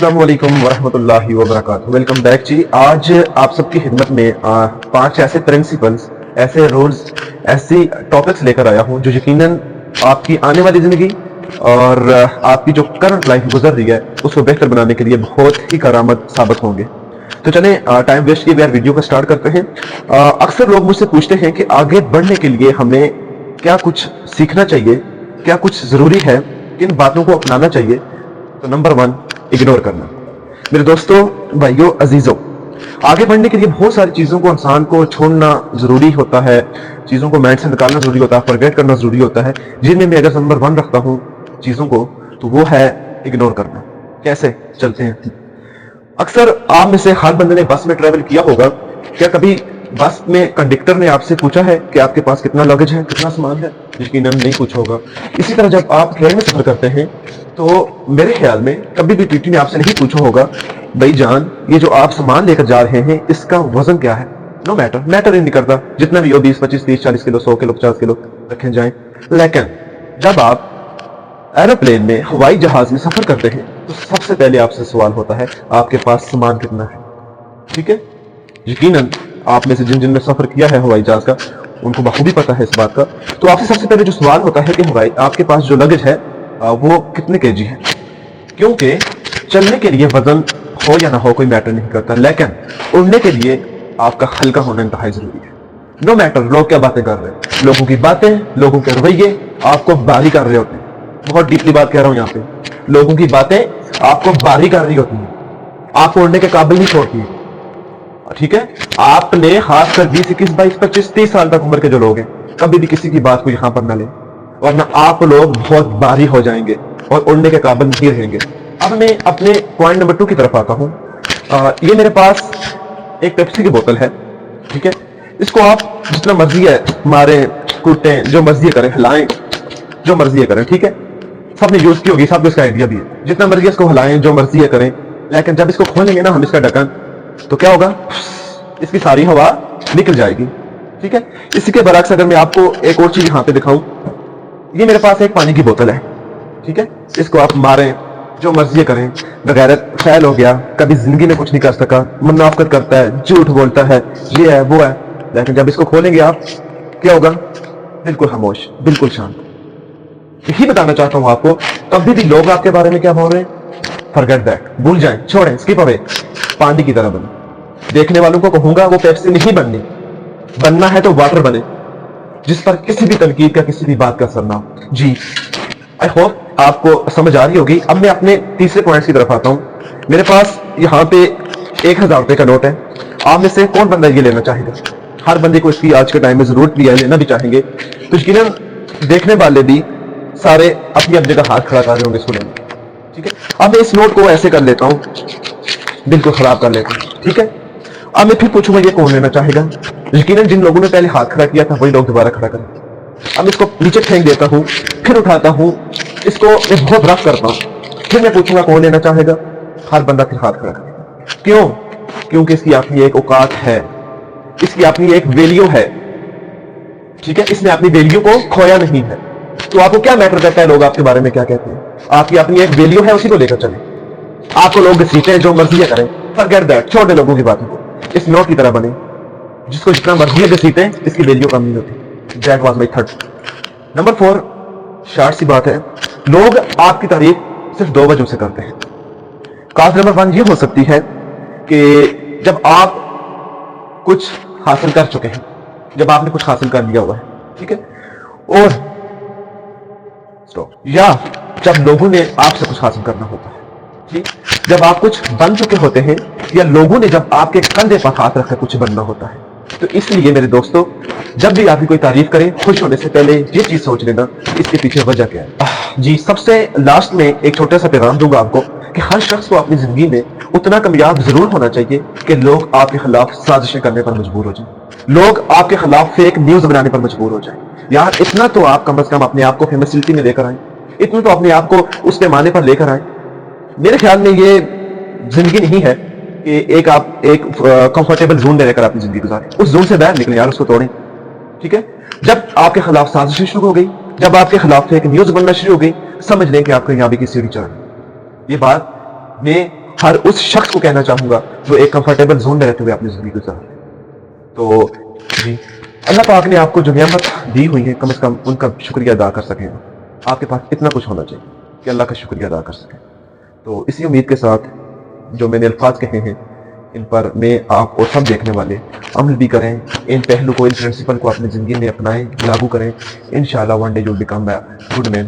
अस्सलाम वालेकुम वरहमतुल्लाहि वबरकातुहू। वेलकम बैक जी। आज आप सबकी खिदमत में 5 ऐसे प्रिंसिपल्स, ऐसे रूल्स, ऐसी टॉपिक्स लेकर आया हूं जो यकीनन आपकी आने वाली जिंदगी और आपकी जो करंट लाइफ गुजर रही है उसको बेहतर बनाने के लिए बहुत ही करामत साबित होंगे। तो चलें टाइम वेस्ट किए बगैर वीडियो को स्टार्ट करते हैं। अक्सर लोग मुझसे पूछते हैं कि आगे बढ़ने के लिए हमें क्या कुछ सीखना चाहिए, क्या कुछ जरूरी है, किन बातों को अपनाना चाहिए। तो नंबर 1, इग्नोर करना। मेरे दोस्तों, भाइयों, अजीजों, आगे बढ़ने के लिए बहुत सारी चीजों को इंसान को छोड़ना जरूरी होता है, चीजों को माइंड से निकालना जरूरी होता है, फॉरगेट करना जरूरी होता है। जिनमें मैं अगर नंबर 1 रखता हूं चीजों को तो वो है इग्नोर करना। कैसे चलते हैं। अक्सर आप में से हर बंदे ने बस में ट्रेवल किया होगा। क्या कभी बस में कंडक्टर ने आपसे पूछा है कि आपके पास कितना लगेज है, कितना सामान है? यकीनन नहीं पूछा होगा। इसी तरह जब आप ट्रेन में सफर करते हैं तो मेरे ख्याल में कभी भी टीटी ने आपसे नहीं पूछा होगा, भाई जान, ये जो आप सामान लेकर जा रहे हैं इसका वजन क्या है? नो मैटर ही नहीं करता, जितना भी हो, 20, 25, 30, 40 किलो, 100 किलो, 50 किलो रखे जाएं। लेकिन जब आप एरोप्लेन में, हवाई जहाज में सफर करते हैं तो सबसे पहले आपसे सवाल होता है आपके पास सामान कितना है। ठीक है, यकीनन आप में से जिन ने सफर किया है हवाई जहाज का उनको बखूबी पता है इस बात का। तो आपसे सबसे पहले जो सवाल होता है कि आपके पास जो लगेज है वो कितने केजी है। क्योंकि चलने के लिए वजन हो या ना हो कोई मैटर नहीं करता, लेकिन उड़ने के लिए आपका हल्का होना इंतहाई जरूरी है। नो मैटर लोग क्या बातें कर रहे हैं, लोगों की बातें, लोगों के रवैये आपको भारी कर रहे होते हैं। बहुत डीपली बात कह रहा हूं यहाँ पे। लोगों की बातें आपको भारी कर रही होती हैं, आपको उड़ने के काबिल नहीं छोड़ती है। ठीक है, आपने खासकर 20, 21, 22, 25, 30 साल तक उम्र के जो लोग हैं कभी भी किसी की बात को यहां पर ना लें, वरना आप लोग बहुत भारी हो जाएंगे और उड़ने के काबिल नहीं रहेंगे। अब मैं अपने पॉइंट नंबर 2 की तरफ आता हूं। ये मेरे पास एक पेप्सी की बोतल है। ठीक है, इसको आप जितना मर्जी है मारें, कूटें, जो मर्जी करें, हिलाएं, जो मर्जी करें। ठीक है, सबने यूज की होगी, सबको इसका आइडिया भी है। जितना मर्जी इसको हिलाएं, जो मर्जी करें, लेकिन जब इसको खोलेंगे ना हम इसका ढक्कन, तो क्या होगा, इसकी सारी हवा निकल जाएगी। ठीक है, इसी के बरक्स अगर मैं आपको एक और चीज यहां पे दिखाऊं, ये मेरे पास एक पानी की बोतल है। ठीक है, इसको आप मारें, जो मर्जी करें, बगैरत फैल हो गया, कभी जिंदगी में कुछ नहीं कर सका, मुनाफिकत करता है, झूठ बोलता है, ये है वो है, लेकिन जब इसको खोलेंगे आप, क्या होगा, बिल्कुल खामोश, बिल्कुल शांत। यही बताना चाहता हूं आपको, कभी भी लोग आपके बारे में क्या बोल रहे हैं, फॉरगेट दैट, भूल जाएं, छोड़ें, स्किप अवे, पानी की तरह बने। देखने वालों को कहूंगा वो पेप्सी नहीं बननी, बनना है तो वाटर बने, जिस पर किसी भी तनकीद का, किसी भी बात का असर ना हो। जी, आई होप आपको समझ आ रही होगी। अब मैं अपने तीसरे पॉइंट की तरफ आता हूं। मेरे पास यहाँ पे 1000 रुपए का नोट है। आप में से कौन बंदा ये लेना चाहेगा? हर बंदे को इसकी आज के टाइम में जरूरत भी है, लेना भी चाहेंगे। तो यकीनन देखने वाले भी सारे अपनी अपनी जगह हाथ खड़ा कर रहे होंगे इसको लेने। ठीक है, अब मैं इस नोट को ऐसे कर लेता हूं, बिल्कुल खराब कर लेता हूं। ठीक है, अब मैं फिर पूछूंगा ये कौन लेना चाहेगा। यकीनन जिन लोगों ने पहले हाथ खड़ा किया था वही लोग दोबारा खड़ा करें। अब इसको नीचे फेंक देता हूं, फिर उठाता हूं, इसको मैं बहुत रफ करता हूं, फिर मैं पूछूंगा कौन लेना चाहेगा। हर बंदा फिर हाथ खड़ा करेगा। क्यों? क्योंकि इसकी अपनी एक औकात है, इसकी अपनी एक वैल्यू है। ठीक है, इसने अपनी वैल्यू को खोया नहीं है। तो आपको क्या मैटर करता है लोग आपके बारे में क्या कहते हैं? आपकी अपनी एक वैल्यू है, उसी को लेकर चले। आपको लोग घसीटें, जो मर्जी करें, फॉरगेट दैट, छोड़ दे लोगों की बातों को। इस नोट की तरह बने, जिसको जितना मर्जी घसीटें, इसकी वैल्यू कम नहीं होती। That was my third. Number 4, short सी बात है, लोग आपकी तारीफ सिर्फ 2 वजहों से करते हैं। काज नंबर 1 ये हो सकती है कि जब आप कुछ हासिल कर चुके हैं, जब आपने कुछ हासिल कर लिया हुआ है, ठीक है, और या जब लोगों ने आपसे कुछ हासिल करना होता है, ठीक, जब आप कुछ बन चुके होते हैं, या लोगों ने जब आपके कंधे पर हाथ रखकर कुछ बनना होता है। तो इसलिए मेरे दोस्तों, जब भी आपकी कोई तारीफ करें, खुश होने से पहले ये चीज सोच लेना इसके पीछे वजह क्या है। जी, सबसे लास्ट में एक छोटा सा पैगाम दूंगा आपको कि हर शख्स को अपनी जिंदगी में उतना कामयाब जरूर होना चाहिए कि लोग आपके खिलाफ साजिशें करने पर मजबूर हो जाएं, लोग आपके खिलाफ फेक न्यूज बनाने पर मजबूर हो जाएं। यार, इतना तो आप कम से कम अपने आप को फेमसिलिटी में लेकर आए, इतना तो अपने आप को उस पैमाने पर लेकर आए। मेरे ख्याल में ये जिंदगी नहीं है कि आप एक कंफर्टेबल जोन में रहकर अपनी जिंदगी गुजारें। उस जोन से बाहर निकलें यार, उसको तोड़ें। ठीक है, जब आपके खिलाफ साजिशें शुरू हो गई, जब आपके खिलाफ फेक न्यूज बनना शुरू हो गई, समझ लें कि आप कामयाबी की सीढ़ी चढ़ रहे हैं। ये बात मैं ہر اس شخص کو کہنا چاہوں گا جو ایک کمفرٹیبل زون میں رہتے ہوئے اپنی زندگی گزار رہے ہیں۔ تو جی اللہ پاک نے آپ کو جو نعمت دی ہوئی ہے کم از کم ان کا شکریہ ادا کر سکیں، آپ کے پاس اتنا کچھ ہونا چاہیے کہ اللہ کا شکریہ ادا کر سکیں۔ تو اسی امید کے ساتھ جو میں نے الفاظ کہے ہیں ان پر میں آپ اور سب دیکھنے والے عمل بھی کریں، ان پہلو کو، ان پرنسپل کو اپنی زندگی میں اپنائیں، لاگو کریں، انشاءاللہ one day you will become a good main.